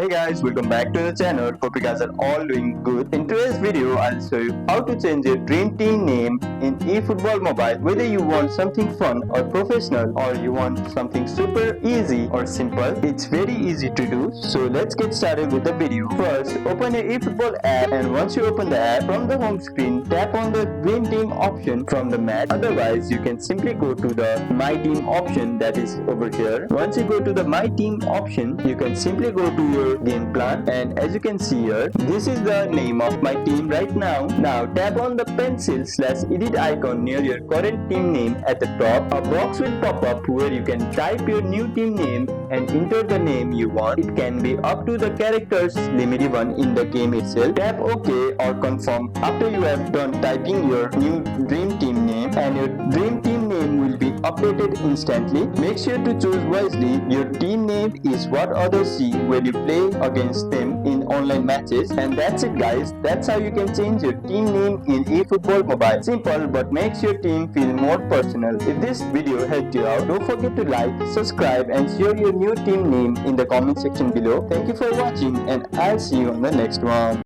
Hey guys, welcome back to the channel. Hope you guys are all doing good. In today's video, I'll show you how to change your dream team name in eFootball mobile. Whether you want something fun or professional, or you want something super easy or simple, it's very easy to do. So let's get started with the video. First, open your eFootball app, and once you open the app, from the home screen, tap on the dream team option from the match. Otherwise, you can simply go to the My Team option that is over here. Once you go to the My Team option, you can simply go to your game plan, and as you can see here, this is the name of my team right now. Now tap on the pencil/edit icon near your current team name at the top. A box will pop up where you can type your new team name and enter the name you want. It can be up to the characters limit given in the game itself. Tap OK or confirm after you have done typing your new dream team name, and your dream team name will be updated instantly. Make sure to choose wisely. Your team name is what others see when you play against them in online matches. And that's it guys, that's how you can change your team name in eFootball mobile. Simple, but makes your team feel more personal. If this video helped you out, don't forget to like, subscribe and share your new team name in the comment section below. Thank you for watching, and I'll see you on the next one.